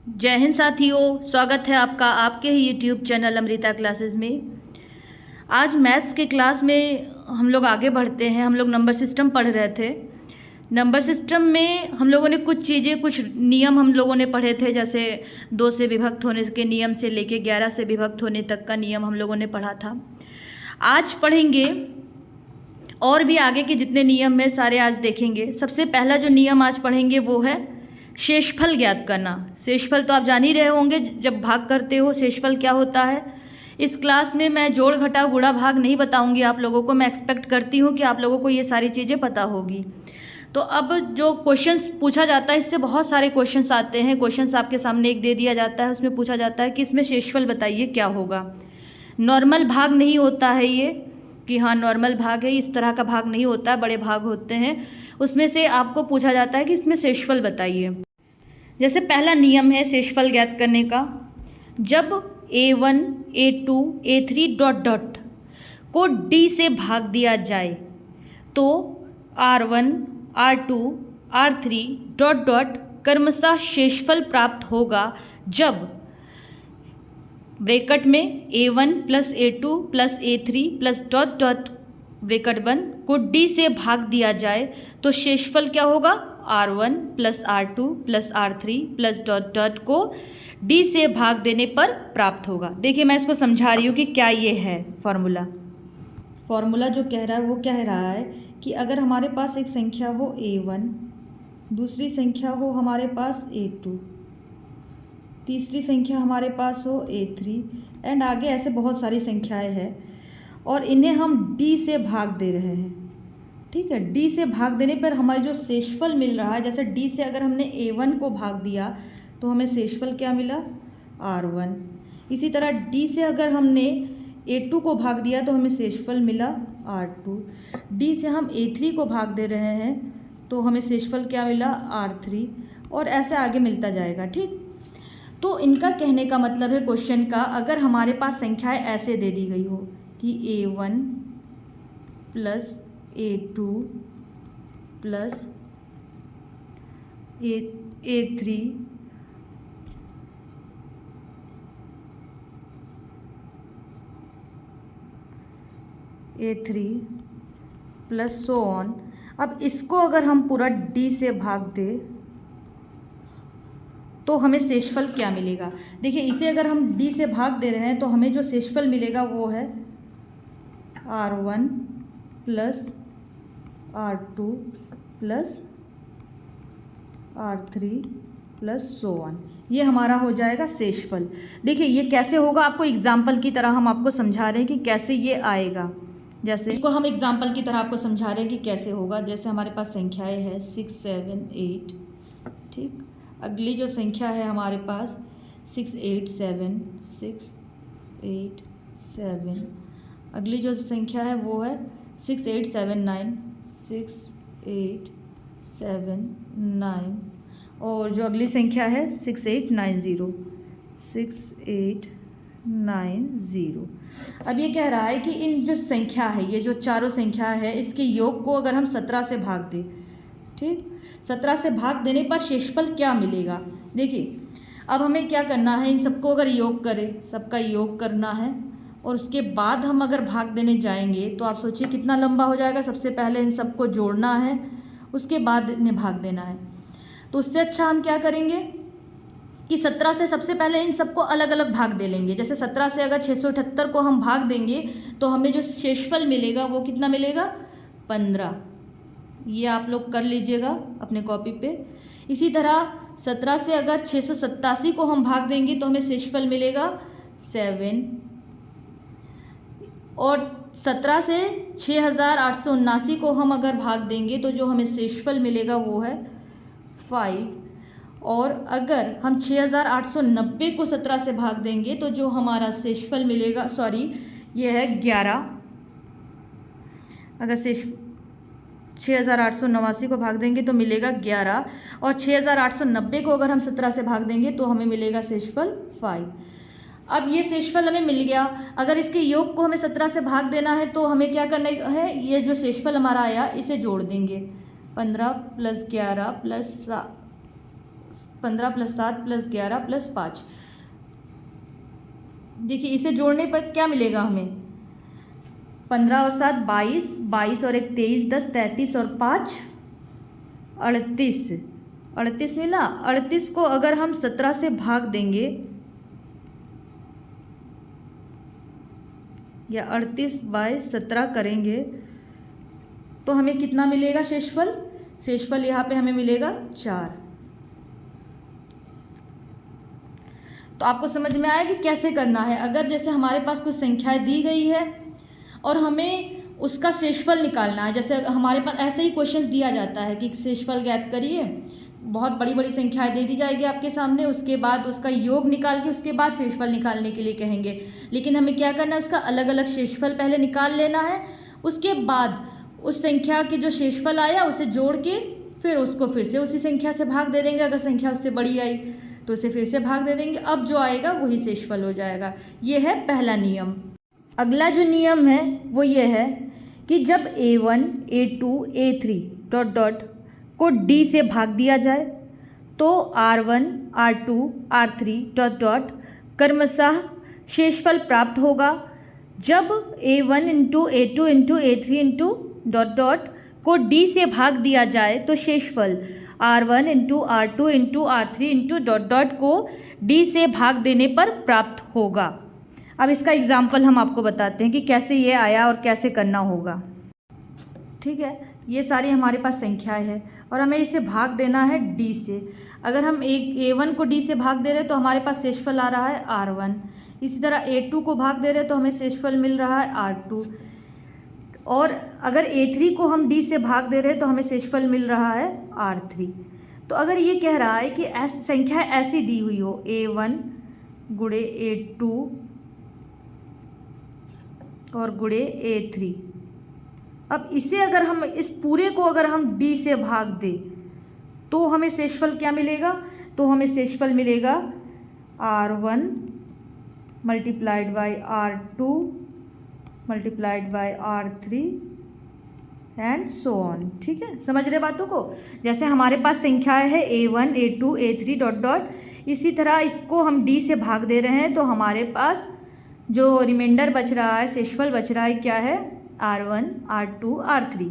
जय हिंद साथियों, स्वागत है आपका आपके ही यूट्यूब चैनल अमृता क्लासेस में। आज मैथ्स के क्लास में हम लोग आगे बढ़ते हैं। हम लोग नंबर सिस्टम पढ़ रहे थे। नंबर सिस्टम में हम लोगों ने कुछ चीज़ें, कुछ नियम हम लोगों ने पढ़े थे, जैसे 2 से विभक्त होने के नियम से लेके 11 से विभक्त होने तक का नियम हम लोगों ने पढ़ा था। आज पढ़ेंगे और भी आगे के जितने नियम हैं सारे आज देखेंगे। सबसे पहला जो नियम आज पढ़ेंगे वो है शेषफल ज्ञात करना। शेषफल तो आप जान ही रहे होंगे, जब भाग करते हो शेषफल क्या होता है। इस क्लास में मैं जोड़ घटा गुणा भाग नहीं बताऊंगी आप लोगों को। मैं एक्सपेक्ट करती हूँ कि आप लोगों को ये सारी चीज़ें पता होगी। तो अब जो क्वेश्चंस पूछा जाता है, इससे बहुत सारे क्वेश्चंस आते हैं। क्वेश्चंस आपके सामने एक दे दिया जाता है, उसमें पूछा जाता है कि इसमें शेषफल बताइए क्या होगा। नॉर्मल भाग नहीं होता है ये कि हाँ नॉर्मल भाग है, इस तरह का भाग नहीं होता है, बड़े भाग होते हैं। उसमें से आपको पूछा जाता है कि इसमें शेषफल बताइए। जैसे पहला नियम है शेषफल ज्ञात करने का, जब a1 a2 a3 dot dot को d से भाग दिया जाए तो r1 r2 r3 dot dot क्रमशः शेषफल प्राप्त होगा जब ब्रैकेट में a1 plus a2 plus a3 plus dot dot bracket बंद को d से भाग दिया जाए तो शेषफल क्या होगा, r1 plus r2 plus r3 plus dot dot को d से भाग देने पर प्राप्त होगा। देखिए मैं इसको समझा रही हूँ कि क्या ये है फॉर्मूला जो कह रहा है वो कह रहा है कि अगर हमारे पास एक संख्या हो a1, दूसरी संख्या हो हमारे पास a2, तीसरी संख्या हमारे पास हो a3 एंड आगे ऐसे बहुत सारी संख्याएं हैं और इन्हें हम d से भाग दे रहे हैं। ठीक है, d से भाग देने पर हमारे जो शेषफल मिल रहा है, जैसे d से अगर हमने a1 को भाग दिया तो हमें शेषफल क्या मिला, r1। इसी तरह d से अगर हमने a2 को भाग दिया तो हमें शेषफल मिला r2। d से हम a3 को भाग दे रहे हैं तो हमें शेषफल क्या मिला, r3, और ऐसे आगे मिलता जाएगा। ठीक, तो इनका कहने का मतलब है क्वेश्चन का, अगर हमारे पास संख्याएं ऐसे दे दी गई हो कि a1 plus a2 plus a3 plus so on. अब इसको अगर हम पूरा d से भाग दें तो हमें शेषफल क्या मिलेगा। देखिए इसे अगर हम d से भाग दे रहे हैं तो हमें जो शेषफल मिलेगा वो है r1 plus r2 plus r3 plus so on. ये हमारा हो जाएगा शेषफल। देखिए ये कैसे होगा, आपको एग्जाम्पल की तरह हम आपको समझा रहे हैं कि कैसे ये आएगा। जैसे इसको हम एग्जाम्पल की तरह आपको समझा रहे हैं कि कैसे होगा। जैसे हमारे पास संख्याएं हैं 6 7 8, ठीक। अगली जो संख्या है हमारे पास 6 8 7 6 8 7। अगली जो संख्या है वो है 6 8 7 9 6 8 7 9, और जो अगली संख्या है 6 8 9 0 6 8 9 0। अब ये कह रहा है कि इन जो संख्या है, ये जो चारों संख्या है, इसके योग को अगर हम 17 से भाग दें, ठीक, 17 से भाग देने पर शेषफल क्या मिलेगा। देखिए अब हमें क्या करना है, इन सबको अगर योग करें, सबका योग करना है और उसके बाद हम अगर भाग देने जाएंगे तो आप सोचिए कितना लंबा हो जाएगा। सबसे पहले इन सबको जोड़ना है, उसके बाद इन्हें भाग देना है। तो उससे अच्छा हम क्या करेंगे कि 17 से सबसे पहले इन सबको अलग अलग भाग दे लेंगे। जैसे 17 से अगर 678 को हम भाग देंगे तो हमें जो शेषफल मिलेगा वो कितना मिलेगा, 15। ये आप लोग कर लीजिएगा अपने कॉपी पे। इसी तरह 17 से अगर 687 को हम भाग देंगे तो हमें शेषफल मिलेगा 7, और 17 से 6879 को हम अगर भाग देंगे तो जो हमें शेषफल मिलेगा वो है 5, और अगर हम 6890 को 17 से भाग देंगे तो जो हमारा शेषफल मिलेगा, सॉरी ये है 11। अगर 6889 को भाग देंगे तो मिलेगा 11, और 6890 को अगर हम 17 से भाग देंगे तो हमें मिलेगा शेषफल 5। अब ये शेषफल हमें मिल गया। अगर इसके योग को हमें 17 से भाग देना है तो हमें क्या करना है, ये जो शेषफल हमारा आया इसे जोड़ देंगे। 15 प्लस 11 प्लस 15 + 7 + 11 + 5। देखिए इसे जोड़ने पर क्या मिलेगा हमें, 15 और 7 22, 22 और 1 23, 10 33 और 5 38, 38 मिला। 38 को अगर हम 17 से भाग देंगे या 38/17 करेंगे तो हमें कितना मिलेगा शेषफल, शेषफल यहाँ पे हमें मिलेगा 4। तो आपको समझ में आया कि कैसे करना है। अगर जैसे हमारे पास कुछ संख्याएं दी गई है और हमें उसका शेषफल निकालना है, जैसे हमारे पास ऐसे ही क्वेश्चंस दिया जाता है कि शेषफल ज्ञात करिए, बहुत बड़ी बड़ी संख्याएं दे दी जाएगी आपके सामने, उसके बाद उसका योग निकाल के उसके बाद शेषफल निकालने के लिए कहेंगे। लेकिन हमें क्या करना है, उसका अलग अलग शेषफल पहले निकाल लेना है, उसके बाद उस संख्या के जो शेषफल आया उसे जोड़ के फिर उसको फिर से उसी संख्या से भाग दे देंगे। अगर संख्या उससे बड़ी आई तो उसे फिर से भाग दे देंगे, अब जो आएगा वही शेषफल हो जाएगा। ये है पहला नियम। अगला जो नियम है वो ये है कि जब a1, a2, a3 dot dot को d से भाग दिया जाए तो r1, r2, r3 dot dot क्रमशः शेषफल प्राप्त होगा। जब a1 into a2 into a3 into dot dot को d से भाग दिया जाए तो शेषफल r1 into r2 into r3 into dot dot को d से भाग देने पर प्राप्त होगा। अब इसका एग्जाम्पल हम आपको बताते हैं कि कैसे ये आया और कैसे करना होगा। ठीक है, ये सारी हमारे पास संख्याएं हैं और हमें इसे भाग देना है d से। अगर हम a1 को d से भाग दे रहे हैं तो हमारे पास शेषफल आ रहा है r1। इसी तरह a2 को भाग दे रहे हैं तो हमें शेषफल मिल रहा है r2। और अगर a3 को हम d से भाग दे रहे हैं तो हमें शेषफल मिल रहा है r3। तो अगर ये कह रहा है कि संख्या ऐसी दी हुई हो a1 गुणे a2 और गुणे a3, अब इसे अगर हम इस पूरे को अगर हम d से भाग दें तो हमें शेषफल क्या मिलेगा, तो हमें शेषफल मिलेगा r1 multiplied by r2 multiplied by r3 and so on. ठीक है, समझ रहे बातों को। जैसे हमारे पास संख्याएं है a1, a2, a3 dot dot, इसी तरह इसको हम d से भाग दे रहे हैं तो हमारे पास जो रिमाइंडर बच रहा है, शेषफल बच रहा है, क्या है, r1, r2, r3।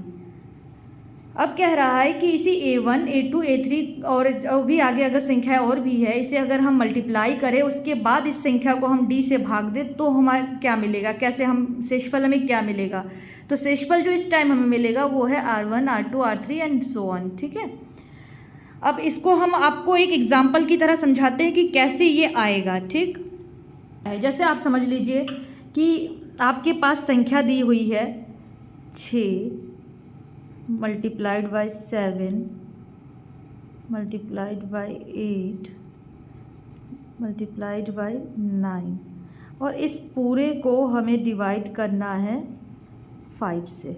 अब कह रहा है कि इसी a1, a2, a3 और जो भी आगे अगर संख्या और भी है, इसे अगर हम मल्टीप्लाई करें उसके बाद इस संख्या को हम d से भाग दें तो हमारा क्या मिलेगा, कैसे हम शेषफल हमें क्या मिलेगा। तो शेषफल जो इस टाइम हमें मिलेगा वो है r1, r2, r3 and so on. ठीक है, अब इसको हम आपको एक एग्जाम्पल की तरह समझाते हैं कि कैसे ये आएगा। ठीक, जैसे आप समझ लीजिए कि आपके पास संख्या दी हुई है 6 multiplied by 7 multiplied by 8 multiplied by 9 और इस पूरे को हमें डिवाइड करना है 5 से।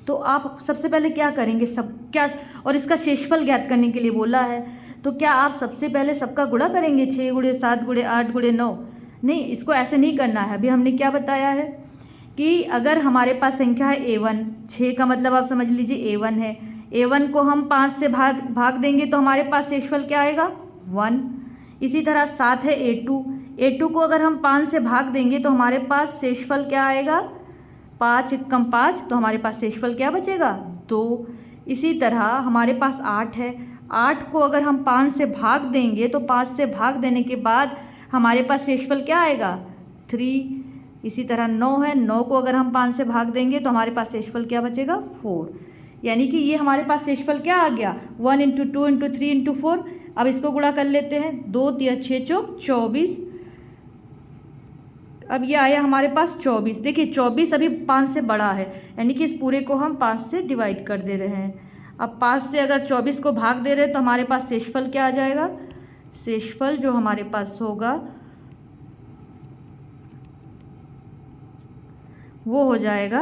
तो आप सबसे पहले क्या करेंगे, सब क्या, और इसका शेषफल ज्ञात करने के लिए बोला है तो क्या आप सबसे पहले सबका गुणा करेंगे, 6 गुणे 7 गुणे 8 गुणे 9? नहीं, इसको ऐसे नहीं करना है। अभी हमने क्या बताया है कि अगर हमारे पास संख्या है a1, 6 का मतलब आप समझ लीजिए a1 है, a1 को हम 5 से भाग देंगे तो हमारे पास शेषफल क्या आएगा, 1। इसी तरह 7 है a2, a2 को अगर हम 5 से भाग देंगे तो हमारे पास शेषफल क्या आएगा, 5 कम 5, तो हमारे पास शेषफल क्या बचेगा, 2। इसी तरह हमारे पास 8 है, 8 को अगर हम 5 से भाग देंगे तो 5 से भाग देने के बाद हमारे पास शेषफल क्या आएगा, 3। इसी तरह 9 है, 9 को अगर हम 5 से भाग देंगे तो हमारे पास शेषफल क्या बचेगा, 4। यानी कि ये हमारे पास शेषफल क्या आ गया, 1 इंटू 2 इंटू 3 इंटू 4। अब इसको गुणा कर लेते हैं, 2 3 6 चौक 24। अब ये आया हमारे पास 24। देखिए 24 अभी 5 से बड़ा है, यानी कि इस पूरे को हम 5 से डिवाइड कर दे रहे हैं। अब 5 से अगर 24 को भाग दे रहे हैं तो हमारे पास शेषफल क्या आ जाएगा, शेषफल जो हमारे पास होगा वो हो जाएगा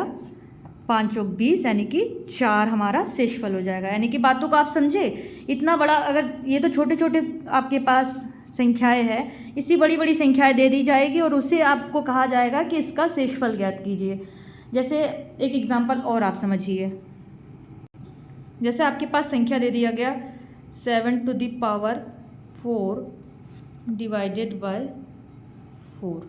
5 चौक 20, यानी कि 4 हमारा शेषफल हो जाएगा। यानी कि बातों को आप समझे, इतना बड़ा, अगर ये तो छोटे छोटे आपके पास संख्याएं हैं, इसी बड़ी बड़ी संख्याएं दे दी जाएगी और उसे आपको कहा जाएगा कि इसका शेषफल ज्ञात कीजिए। जैसे एक एग्जांपल और आप समझिए, जैसे आपके पास संख्या दे दिया गया 7 to the power 4 divided by 4,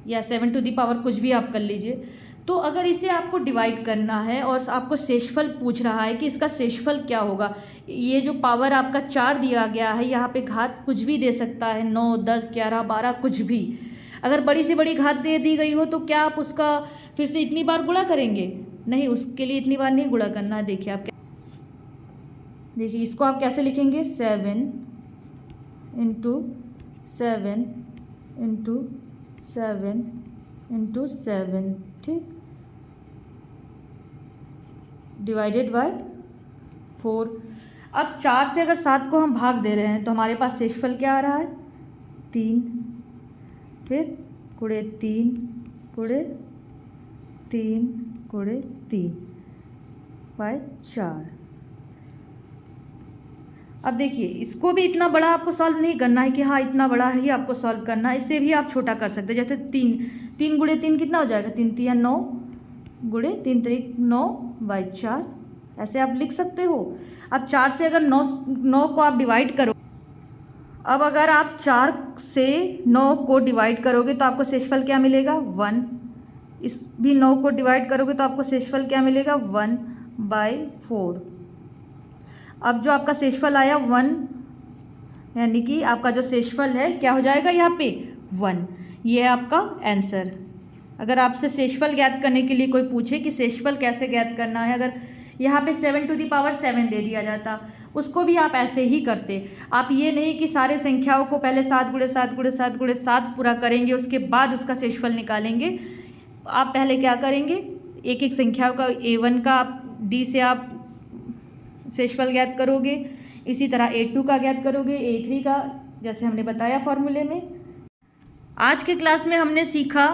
या 7 टू दी पावर कुछ भी आप कर लीजिए। तो अगर इसे आपको डिवाइड करना है और आपको शेषफल पूछ रहा है कि इसका शेषफल क्या होगा, ये जो पावर आपका 4 दिया गया है, यहाँ पे घात कुछ भी दे सकता है, 9, 10, 11, 12 कुछ भी। अगर बड़ी से बड़ी घात दे दी गई हो तो क्या आप उसका फिर से इतनी बार गुणा करेंगे? नहीं, उसके लिए इतनी बार नहीं गुणा करना है। देखिए आप देखिए इसको आप कैसे लिखेंगे, 7 इंटू 7 इंटू 7 इंटू 7, ठीक, डिवाइडेड बाय 4। अब 4 से अगर 7 को हम भाग दे रहे हैं तो हमारे पास शेषफल क्या आ रहा है, 3, फिर गुणे 3 गुणे 3 गुणे 3 बाय 4। अब देखिए इसको भी इतना बड़ा आपको सॉल्व नहीं करना है कि हाँ इतना बड़ा ही आपको सॉल्व करना है, इससे भी आप छोटा कर सकते हैं। जैसे 3 गुणे 3 कितना हो जाएगा, 3 3 9 गुणे 3 3 9 बाई 4, ऐसे आप लिख सकते हो। अब 4 से अगर 9 को आप डिवाइड करो, अब अगर आप 4 से 9 को डिवाइड करोगे तो आपको शेषफल क्या मिलेगा, 1। इस भी 9 को डिवाइड करोगे तो आपको शेषफल क्या मिलेगा, 1 बाई 4। अब जो आपका शेषफल आया 1, यानी कि आपका जो शेषफल है क्या हो जाएगा यहाँ पे, 1। ये है आपका आंसर। अगर आपसे शेषफल ज्ञात करने के लिए कोई पूछे कि शेषफल कैसे ज्ञात करना है, अगर यहाँ पे 7 टू दी पावर 7 दे दिया जाता, उसको भी आप ऐसे ही करते। आप ये नहीं कि सारे संख्याओं को पहले 7 गुणे 7 गुणे 7 गुणे 7 पूरा करेंगे, उसके बाद उसका शेषफल निकालेंगे। आप पहले क्या करेंगे, एक एक संख्याओं का A1 का D से आप शेषफल ज्ञात करोगे, इसी तरह A2 का ज्ञात करोगे, A3 का, जैसे हमने बताया फॉर्मूले में। आज के क्लास में हमने सीखा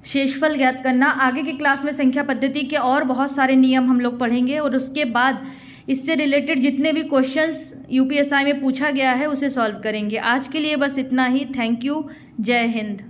शेषफल ज्ञात करना। आगे के क्लास में संख्या पद्धति के और बहुत सारे नियम हम लोग पढ़ेंगे और उसके बाद इससे रिलेटेड जितने भी क्वेश्चंस यूपीएसआई में पूछा गया है उसे सॉल्व करेंगे। आज के लिए बस इतना ही। Thank you. जय हिंद।